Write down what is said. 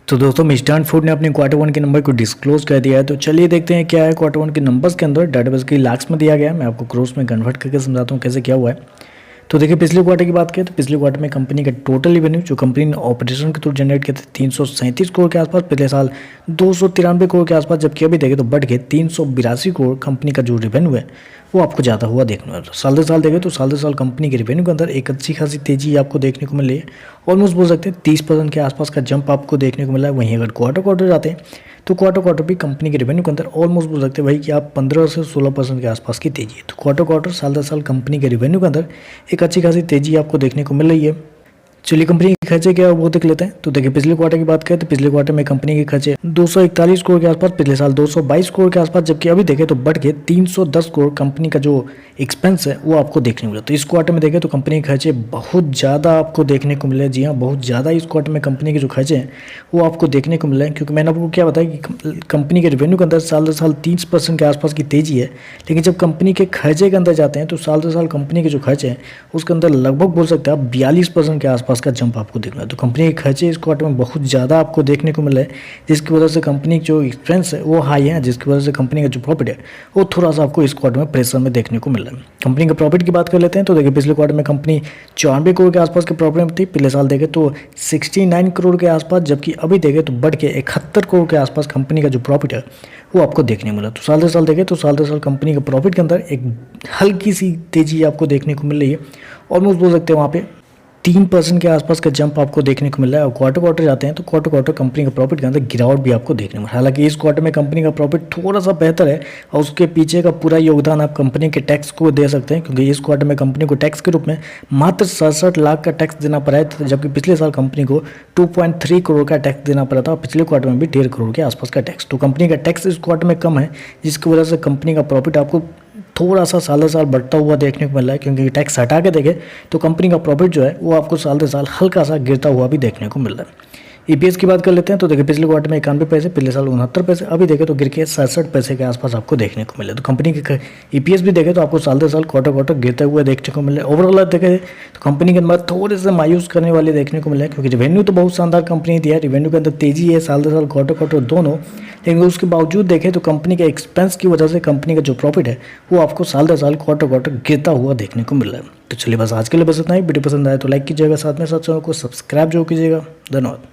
तो दोस्तों मिष्ठान फूड ने अपने क्वार्टर वन के नंबर को डिस्क्लोज कर दिया है। तो चलिए देखते हैं क्या है क्वार्टर वन के नंबर्स के अंदर। डाटाबेस की लाख्स में दिया गया है, मैं आपको क्रोस में कन्वर्ट करके समझाता हूँ कैसे क्या हुआ है। तो देखिए पिछले क्वार्टर की बात करें तो पिछले क्वार्टर में कंपनी का टोटल रेवेन्यू जो कंपनी ने ऑपरेशन के थ्रू जनरेट किए थे 337 करोड़ के आसपास, पिछले साल 293 करोड़ के आसपास, जबकि अभी देखें तो बढ़ के 382 करोड़ कंपनी का जो रेवेन्यू है वो आपको ज़्यादा हुआ देखने को मिला। साल दर साल देखें तो साल दर साल कंपनी के रेवेन्यू के अंदर एक अच्छी खासी तेजी आपको देखने को मिल रही है। ऑलमोस्ट बोल सकते हैं 30% के आसपास का जंप आपको देखने को मिला है। वहीं अगर क्वार्टर क्वार्टर जाते हैं तो क्वार्टर क्वार्टर भी कंपनी के रेवेन्यू के अंदर ऑलमोस्ट बोल सकते हैं भाई कि आप 15 से 16% के आसपास की तेजी है। तो क्वार्टर क्वार्टर साल दर साल कंपनी के रेवेन्यू के अंदर एक अच्छी खासी तेजी आपको देखने को मिल रही है। चलिए कंपनी के खर्चे क्या है वो देख लेते हैं। तो देखिए पिछले क्वार्टर की बात करें तो पिछले क्वार्टर में कंपनी के खर्चे 241 करोड़ के आसपास, पिछले साल 222 करोड़ के आसपास, जबकि अभी देखें तो बढ़ के 310 करोड़ कंपनी का जो एक्सपेंस है वो आपको देखने को मिला। तो इस क्वार्टर में देखें तो कंपनी के खर्चे बहुत ज़्यादा आपको देखने को मिले। जी हाँ, बहुत ज़्यादा इस क्वार्टर में कंपनी के जो खर्चे हैं वो आपको देखने को मिले हैं, क्योंकि मैंने आपको क्या बताया कि कंपनी के रेवेन्यू के अंदर साल दर साल 30% के आसपास की तेजी है, लेकिन जब कंपनी के खर्चे के अंदर जाते हैं तो साल दर साल कंपनी के जो खर्चे हैं उसके अंदर लगभग बोल सकते हैं आप 42% के आसपास का जंप आपको देखना है। तो कंपनी के खर्चे इस क्वार्टर में बहुत ज़्यादा आपको देखने को मिला है, जिसकी वजह से कंपनी की जो एक्सपेंस है वो हाई है, जिसकी वजह से कंपनी का जो प्रॉफिट है वो थोड़ा सा आपको इस क्वार्टर में प्रेशर में देखने को मिल रहा है। कंपनी के प्रॉफिट की बात कर लेते हैं तो देखिए पिछले क्वार्टर में कंपनी 94 करोड़ के आसपास के प्रॉफिट में थी, पिछले साल देखें तो 69 करोड़ के आसपास, जबकि अभी देखें तो बढ़ के 71 करोड़ के आसपास कंपनी का जो प्रॉफिट है वो आपको देखने को मिला। तो साल दर साल देखें तो साल दर साल कंपनी के प्रॉफिट के अंदर एक हल्की सी तेजी आपको देखने को मिल रही है। ऑलमोस्ट बोल सकते हैं वहाँ पे 3% के आसपास का जंप आपको देखने को मिल रहा है। और क्वार्टर क्वार्टर जाते हैं तो क्वार्टर क्वार्टर कंपनी का प्रॉफिट के अंदर गिरावट भी आपको देखने को मिला है। हालांकि इस क्वार्टर में कंपनी का प्रॉफिट थोड़ा सा बेहतर है और उसके पीछे का पूरा योगदान आप कंपनी के टैक्स को दे सकते हैं, क्योंकि इस क्वार्टर में कंपनी को टैक्स के रूप में मात्र 67 लाख का टैक्स देना पड़ा है, जबकि पिछले साल कंपनी को 2.3 करोड़ का टैक्स देना पड़ा था और पिछले क्वार्टर में भी 1.5 करोड़ के आसपास का टैक्स। तो कंपनी का टैक्स इस क्वार्टर में कम है, जिसकी वजह से कंपनी का प्रॉफिट आपको थोड़ा सा साल दर साल बढ़ता हुआ देखने को मिल रहा है, क्योंकि टैक्स हटा के देखें तो कंपनी का प्रॉफिट जो है वो आपको साल दर साल हल्का सा गिरता हुआ भी देखने को मिल रहा है। ईपीएस की बात कर लेते हैं तो देखिए पिछले क्वार्टर में 91 पैसे, पिछले साल 69 पैसे, अभी देखें तो गिर के 67 पैसे के आसपास आपको देखने को मिले। तो कंपनी के ईपीएस भी देखें तो आपको साल दर साल क्वार्टर क्वार्टर गिरते हुए देखने को मिले। ओवरऑल देखें तो कंपनी के अंदर थोड़े से मायूस करने वाले देखने को मिले, क्योंकि रेवेन्यू तो बहुत शानदार कंपनी दिया है, रेवेन्यू के अंदर तेजी है साल दर साल क्वार्टर क्वार्टर दोनों, लेकिन उसके बावजूद देखें तो कंपनी के एक्सपेंस की वजह से कंपनी का जो प्रॉफिट है वो आपको साल दर साल क्वार्टर क्वार्टर गिरता हुआ देखने को मिल रहा है। तो चलिए बस आज के लिए बस इतना ही। वीडियो पसंद आए तो लाइक कीजिएगा, साथ में साथ चैनल को सब्सक्राइब जरूर कीजिएगा। धन्यवाद।